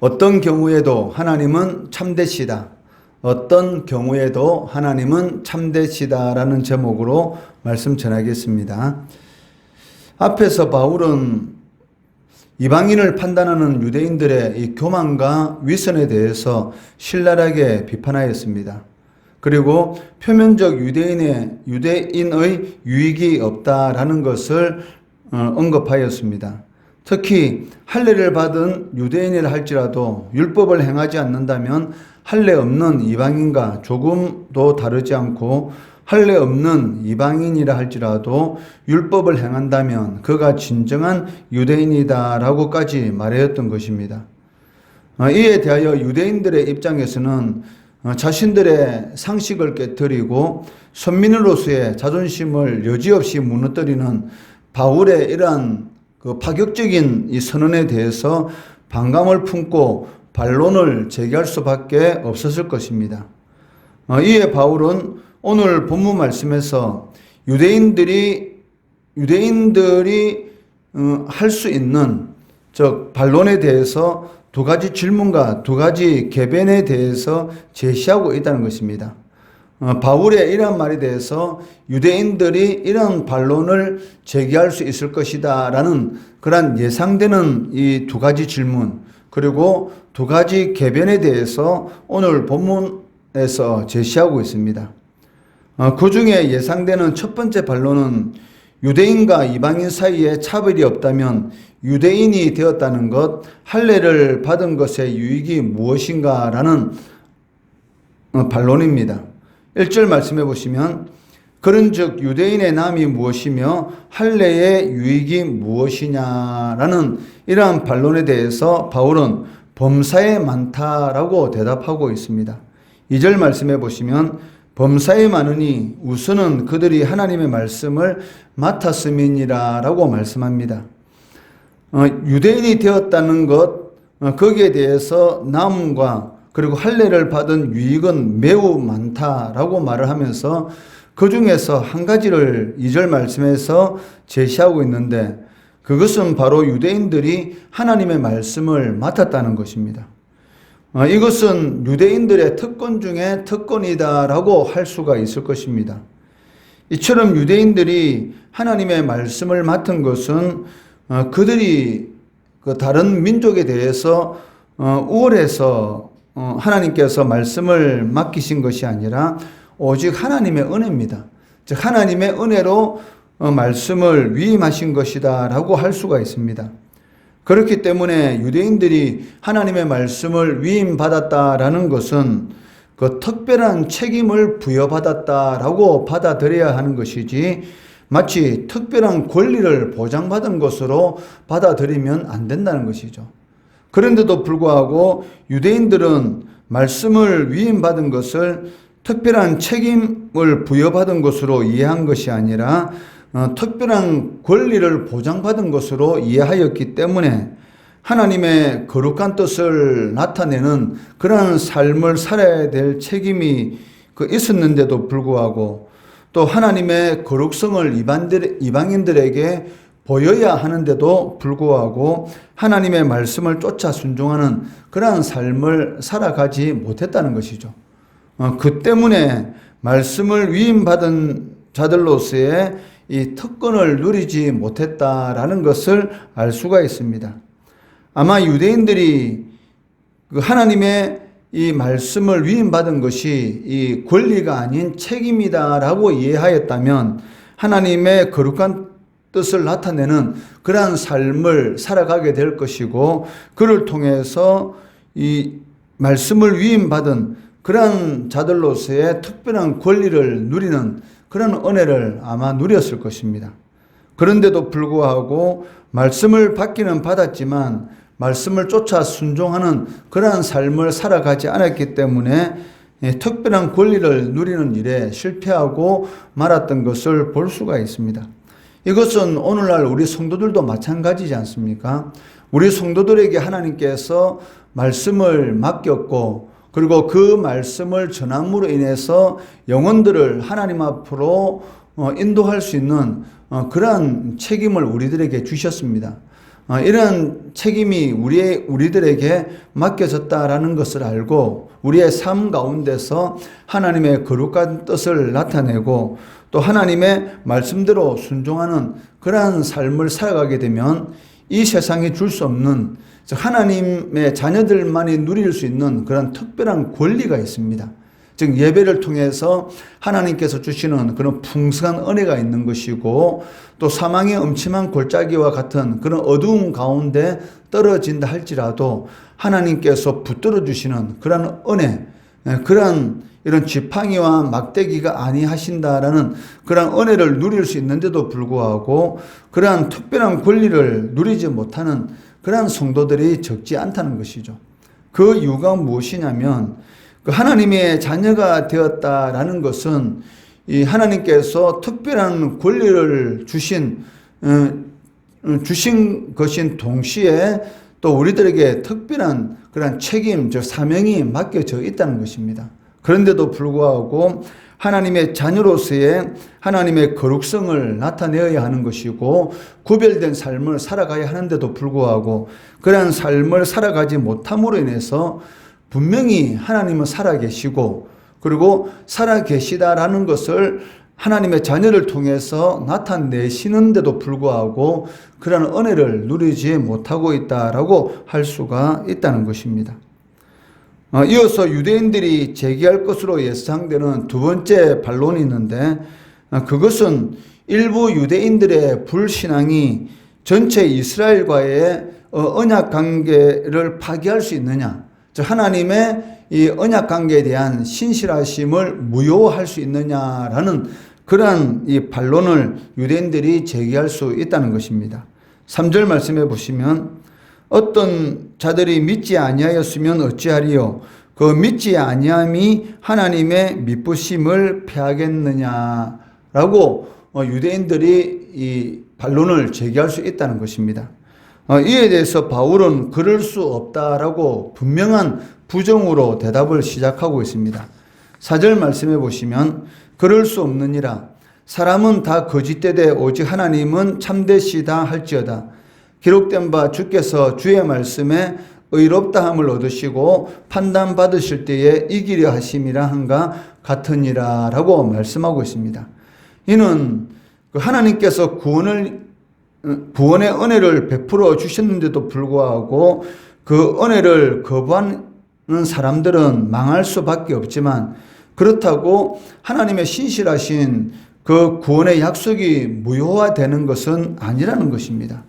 어떤 경우에도 하나님은 참되시다. 어떤 경우에도 하나님은 참되시다라는 제목으로 말씀 전하겠습니다. 앞에서 바울은 이방인을 판단하는 유대인들의 이 교만과 위선에 대해서 신랄하게 비판하였습니다. 그리고 표면적 유대인의 유익이 없다라는 것을 언급하였습니다. 특히 할례를 받은 유대인이라 할지라도 율법을 행하지 않는다면 할례 없는 이방인과 조금도 다르지 않고 할례 없는 이방인이라 할지라도 율법을 행한다면 그가 진정한 유대인이다라고까지 말하였던 것입니다. 이에 대하여 유대인들의 입장에서는 자신들의 상식을 깨뜨리고 선민으로서의 자존심을 여지없이 무너뜨리는 바울의 이러한 파격적인 이 선언에 대해서 반감을 품고 반론을 제기할 수밖에 없었을 것입니다. 이에 바울은 오늘 본문 말씀에서 유대인들이 할 수 있는 즉 반론에 대해서 두 가지 질문과 두 가지 개변에 대해서 제시하고 있다는 것입니다. 바울의 이러한 말에 대해서 유대인들이 이런 반론을 제기할 수 있을 것이다 라는 그런 예상되는 이 두 가지 질문 그리고 두 가지 개변에 대해서 오늘 본문에서 제시하고 있습니다. 그 중에 예상되는 첫 번째 반론은 유대인과 이방인 사이에 차별이 없다면 유대인이 되었다는 것, 할례를 받은 것의 유익이 무엇인가 라는 반론입니다. 1절 말씀해 보시면 그런즉 유대인의 남이 무엇이며 할례의 유익이 무엇이냐라는 이러한 반론에 대해서 바울은 범사에 많다라고 대답하고 있습니다. 2절 말씀해 보시면 범사에 많으니 우선은 그들이 하나님의 말씀을 맡았음이니라 라고 말씀합니다. 유대인이 되었다는 것, 거기에 대해서 남과 그리고 할례를 받은 유익은 매우 많다라고 말을 하면서 그 중에서 한 가지를 2절 말씀에서 제시하고 있는데 그것은 바로 유대인들이 하나님의 말씀을 맡았다는 것입니다. 이것은 유대인들의 특권 중에 특권이다라고 할 수가 있을 것입니다. 이처럼 유대인들이 하나님의 말씀을 맡은 것은 그들이 다른 민족에 대해서 우월해서 하나님께서 말씀을 맡기신 것이 아니라 오직 하나님의 은혜입니다. 즉 하나님의 은혜로 말씀을 위임하신 것이다 라고 할 수가 있습니다. 그렇기 때문에 유대인들이 하나님의 말씀을 위임받았다라는 것은 그 특별한 책임을 부여받았다라고 받아들여야 하는 것이지 마치 특별한 권리를 보장받은 것으로 받아들이면 안 된다는 것이죠. 그런데도 불구하고 유대인들은 말씀을 위임받은 것을 특별한 책임을 부여받은 것으로 이해한 것이 아니라 특별한 권리를 보장받은 것으로 이해하였기 때문에 하나님의 거룩한 뜻을 나타내는 그러한 삶을 살아야 될 책임이 있었는데도 불구하고 또 하나님의 거룩성을 이방인들에게 보여야 하는데도 불구하고 하나님의 말씀을 쫓아 순종하는 그러한 삶을 살아가지 못했다는 것이죠. 그 때문에 말씀을 위임받은 자들로서의 이 특권을 누리지 못했다라는 것을 알 수가 있습니다. 아마 유대인들이 하나님의 이 말씀을 위임받은 것이 이 권리가 아닌 책임이다라고 이해하였다면 하나님의 거룩한 뜻을 나타내는 그러한 삶을 살아가게 될 것이고 그를 통해서 이 말씀을 위임받은 그러한 자들로서의 특별한 권리를 누리는 그런 은혜를 아마 누렸을 것입니다. 그런데도 불구하고 말씀을 받기는 받았지만 말씀을 쫓아 순종하는 그러한 삶을 살아가지 않았기 때문에 특별한 권리를 누리는 일에 실패하고 말았던 것을 볼 수가 있습니다. 이것은 오늘날 우리 성도들도 마찬가지지 않습니까? 우리 성도들에게 하나님께서 말씀을 맡겼고 그리고 그 말씀을 전함으로 인해서 영혼들을 하나님 앞으로 인도할 수 있는 그러한 책임을 우리들에게 주셨습니다. 이런 책임이 우리들에게 맡겨졌다라는 것을 알고 우리의 삶 가운데서 하나님의 거룩한 뜻을 나타내고 또 하나님의 말씀대로 순종하는 그러한 삶을 살아가게 되면 이 세상이 줄 수 없는, 즉 하나님의 자녀들만이 누릴 수 있는 그런 특별한 권리가 있습니다. 즉 예배를 통해서 하나님께서 주시는 그런 풍성한 은혜가 있는 것이고, 또 사망의 음침한 골짜기와 같은 그런 어두운 가운데 떨어진다 할지라도 하나님께서 붙들어 주시는 그런 은혜, 그런 이런 지팡이와 막대기가 아니하신다라는 그런 은혜를 누릴 수 있는데도 불구하고 그러한 특별한 권리를 누리지 못하는 그러한 성도들이 적지 않다는 것이죠. 그 이유가 무엇이냐면, 그 하나님의 자녀가 되었다라는 것은 이 하나님께서 특별한 권리를 주신 것인 동시에 또 우리들에게 특별한 그런 책임, 즉 사명이 맡겨져 있다는 것입니다. 그런데도 불구하고 하나님의 자녀로서의 하나님의 거룩성을 나타내어야 하는 것이고, 구별된 삶을 살아가야 하는데도 불구하고 그러한 삶을 살아가지 못함으로 인해서 분명히 하나님은 살아계시고, 그리고 살아계시다라는 것을 하나님의 자녀를 통해서 나타내시는데도 불구하고 그런 은혜를 누리지 못하고 있다라고 할 수가 있다는 것입니다. 이어서 유대인들이 제기할 것으로 예상되는 두 번째 반론이 있는데, 그것은 일부 유대인들의 불신앙이 전체 이스라엘과의 언약 관계를 파괴할 수 있느냐, 즉 하나님의 이 언약 관계에 대한 신실하심을 무효할 수 있느냐라는 그러한 이 반론을 유대인들이 제기할 수 있다는 것입니다. 3절 말씀해 보시면, 어떤 자들이 믿지 아니하였으면 어찌하리요? 그 믿지 아니함이 하나님의 미쁘심을 패하겠느냐라고 유대인들이 이 반론을 제기할 수 있다는 것입니다. 이에 대해서 바울은 그럴 수 없다라고 분명한 부정으로 대답을 시작하고 있습니다. 4절 말씀해 보시면, 그럴 수 없느니라. 사람은 다 거짓되되 오직 하나님은 참되시다 할지어다. 기록된 바 주께서 주의 말씀에 의롭다함을 얻으시고 판단받으실 때에 이기려 하심이라 한가 같으니라 라고 말씀하고 있습니다. 이는 하나님께서 구원의 은혜를 베풀어 주셨는데도 불구하고 그 은혜를 거부하는 사람들은 망할 수밖에 없지만, 그렇다고 하나님의 신실하신 그 구원의 약속이 무효화되는 것은 아니라는 것입니다.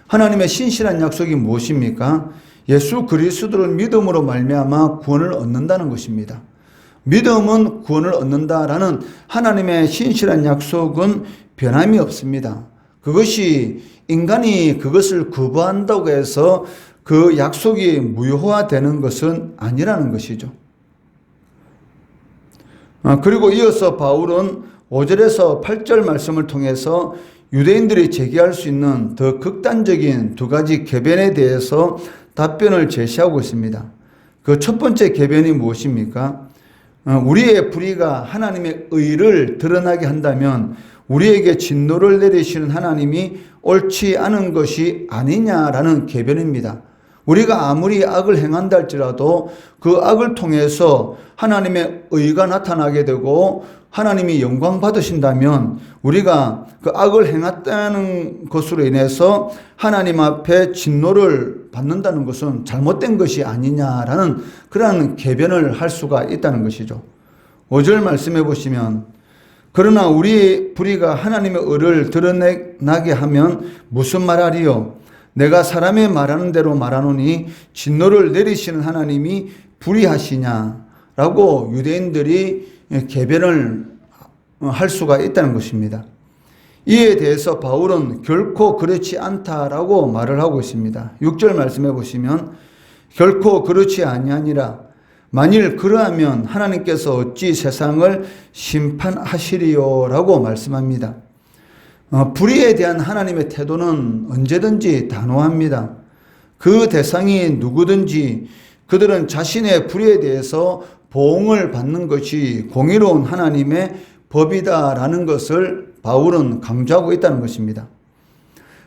하나님의 신실한 약속이 무엇입니까? 예수 그리스도를 믿음으로 말미암아 구원을 얻는다는 것입니다. 믿음은 구원을 얻는다라는 하나님의 신실한 약속은 변함이 없습니다. 그것이 인간이 그것을 거부한다고 해서 그 약속이 무효화되는 것은 아니라는 것이죠. 그리고 이어서 바울은 5절에서 8절 말씀을 통해서 유대인들이 제기할 수 있는 더 극단적인 두 가지 궤변에 대해서 답변을 제시하고 있습니다. 그 첫 번째 궤변이 무엇입니까? 우리의 불의가 하나님의 의를 드러나게 한다면 우리에게 진노를 내리시는 하나님이 옳지 않은 것이 아니냐라는 궤변입니다. 우리가 아무리 악을 행한다 할지라도 그 악을 통해서 하나님의 의가 나타나게 되고 하나님이 영광 받으신다면 우리가 그 악을 행했다는 것으로 인해서 하나님 앞에 진노를 받는다는 것은 잘못된 것이 아니냐라는 그러한 궤변을 할 수가 있다는 것이죠. 5절 말씀해 보시면, 그러나 우리의 불의가 하나님의 의를 드러나게 하면 무슨 말하리요? 내가 사람의 말하는 대로 말하노니 진노를 내리시는 하나님이 불의하시냐라고 유대인들이 궤변을 할 수가 있다는 것입니다. 이에 대해서 바울은 결코 그렇지 않다라고 말을 하고 있습니다. 6절 말씀해 보시면, 결코 그렇지 아니하니라. 만일 그러하면 하나님께서 어찌 세상을 심판하시리요? 라고 말씀합니다. 불의에 대한 하나님의 태도는 언제든지 단호합니다. 그 대상이 누구든지 그들은 자신의 불의에 대해서 보응을 받는 것이 공의로운 하나님의 법이다라는 것을 바울은 강조하고 있다는 것입니다.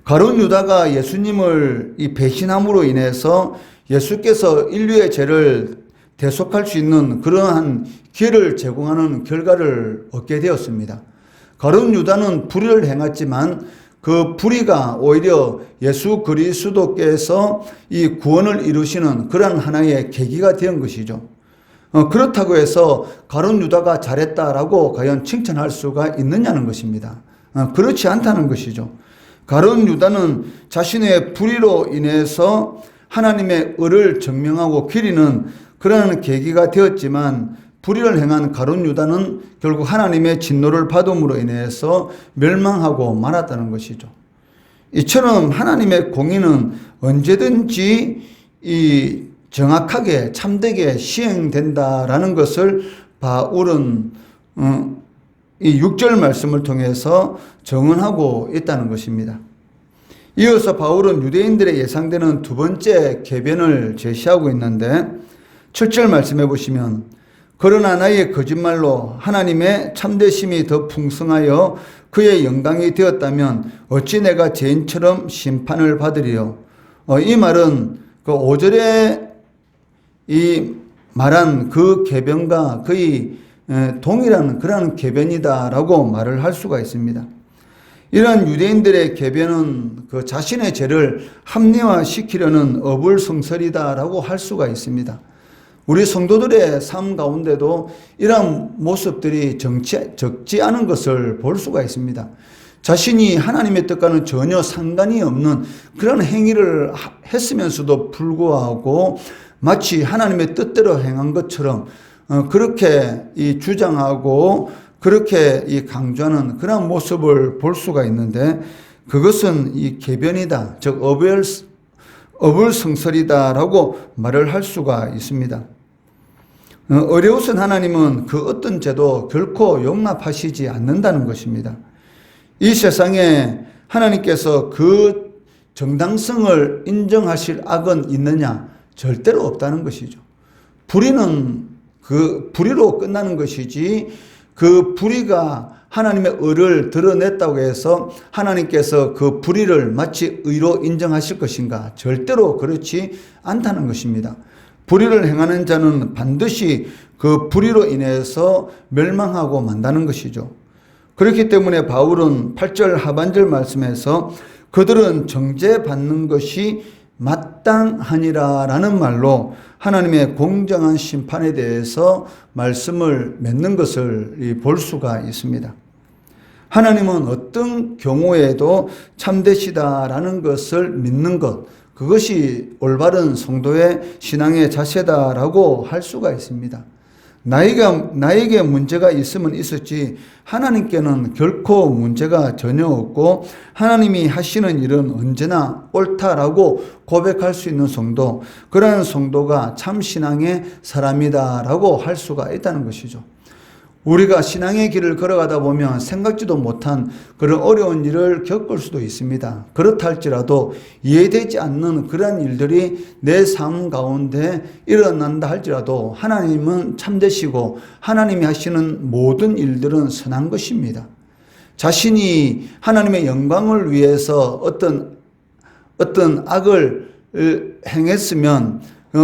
가룟 유다가 예수님을 이 배신함으로 인해서 예수께서 인류의 죄를 대속할 수 있는 그러한 기회를 제공하는 결과를 얻게 되었습니다. 가룟 유다는 불의를 행했지만 그 불의가 오히려 예수 그리스도께서 이 구원을 이루시는 그러한 하나의 계기가 된 것이죠. 그렇다고 해서 가룟 유다가 잘했다라고 과연 칭찬할 수가 있느냐는 것입니다. 그렇지 않다는 것이죠. 가룟 유다는 자신의 불의로 인해서 하나님의 의를 증명하고 기리는 그러한 계기가 되었지만 불의를 행한 가룟 유다는 결국 하나님의 진노를 받음으로 인해서 멸망하고 말았다는 것이죠. 이처럼 하나님의 공의는 언제든지 이 정확하게 참되게 시행된다라는 것을 바울은 이 6절 말씀을 통해서 정언하고 있다는 것입니다. 이어서 바울은 유대인들의 예상되는 두 번째 계변을 제시하고 있는데 7절 말씀해 보시면 그러나 나의 거짓말로 하나님의 참되심이 더 풍성하여 그의 영광이 되었다면 어찌 내가 죄인처럼 심판을 받으리요. 이 말은 그 5절에 이 말한 그 계변과 거의 동일한 그런 계변이다라고 말을 할 수가 있습니다. 이러한 유대인들의 계변은 그 자신의 죄를 합리화시키려는 어불성설이다라고 할 수가 있습니다. 우리 성도들의 삶 가운데도 이러한 모습들이 적지 않은 것을 볼 수가 있습니다. 자신이 하나님의 뜻과는 전혀 상관이 없는 그런 행위를 했으면서도 불구하고 마치 하나님의 뜻대로 행한 것처럼 그렇게 이 주장하고 그렇게 이 강조하는 그런 모습을 볼 수가 있는데 그것은 이 계변이다, 즉 어불성설이다라고 말을 할 수가 있습니다. 어려우신 하나님은 그 어떤 죄도 결코 용납하시지 않는다는 것입니다. 이 세상에 하나님께서 그 정당성을 인정하실 악은 있느냐? 절대로 없다는 것이죠. 불의는 그 불의로 끝나는 것이지 그 불의가 하나님의 의를 드러냈다고 해서 하나님께서 그 불의를 마치 의로 인정하실 것인가? 절대로 그렇지 않다는 것입니다. 불의를 행하는 자는 반드시 그 불의로 인해서 멸망하고 만다는 것이죠. 그렇기 때문에 바울은 8절 하반절 말씀에서 그들은 정죄받는 것이 마땅하니라라는 말로 하나님의 공정한 심판에 대해서 말씀을 맺는 것을 볼 수가 있습니다. 하나님은 어떤 경우에도 참되시다라는 것을 믿는 것, 그것이 올바른 성도의 신앙의 자세다라고 할 수가 있습니다. 나에게 문제가 있으면 있었지 하나님께는 결코 문제가 전혀 없고 하나님이 하시는 일은 언제나 옳다라고 고백할 수 있는 성도, 그러한 성도가 참 신앙의 사람이다라고 할 수가 있다는 것이죠. 우리가 신앙의 길을 걸어가다 보면 생각지도 못한 그런 어려운 일을 겪을 수도 있습니다. 그렇다 할지라도 이해되지 않는 그런 일들이 내 삶 가운데 일어난다 할지라도 하나님은 참되시고 하나님이 하시는 모든 일들은 선한 것입니다. 자신이 하나님의 영광을 위해서 어떤 악을 행했으면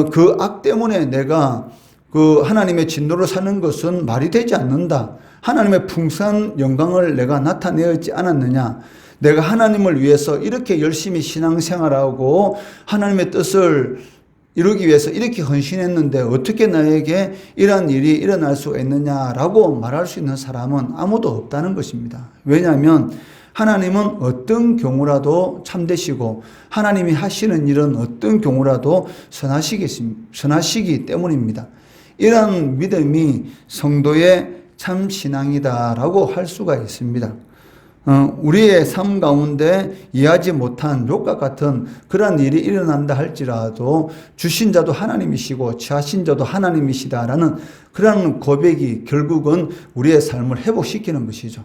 그 악 때문에 내가 그 하나님의 진노를 사는 것은 말이 되지 않는다. 하나님의 풍성한 영광을 내가 나타내지 않았느냐. 내가 하나님을 위해서 이렇게 열심히 신앙생활하고 하나님의 뜻을 이루기 위해서 이렇게 헌신했는데 어떻게 나에게 이러한 일이 일어날 수가 있느냐라고 말할 수 있는 사람은 아무도 없다는 것입니다. 왜냐하면 하나님은 어떤 경우라도 참되시고 하나님이 하시는 일은 어떤 경우라도 선하시기 때문입니다. 이러한 믿음이 성도의 참 신앙이다라고 할 수가 있습니다. 우리의 삶 가운데 이해하지 못한 욕과 같은 그러한 일이 일어난다 할지라도 주신 자도 하나님이시고 취하신 자도 하나님이시다라는 그러한 고백이 결국은 우리의 삶을 회복시키는 것이죠.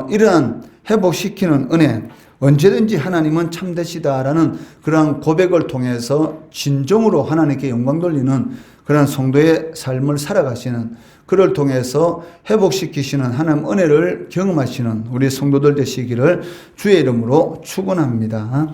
이러한 회복시키는 은혜, 언제든지 하나님은 참되시다라는 그러한 고백을 통해서 진정으로 하나님께 영광 돌리는 그러한 성도의 삶을 살아가시는 그를 통해서 회복시키시는 하나님 은혜를 경험하시는 우리 성도들 되시기를 주의 이름으로 축원합니다.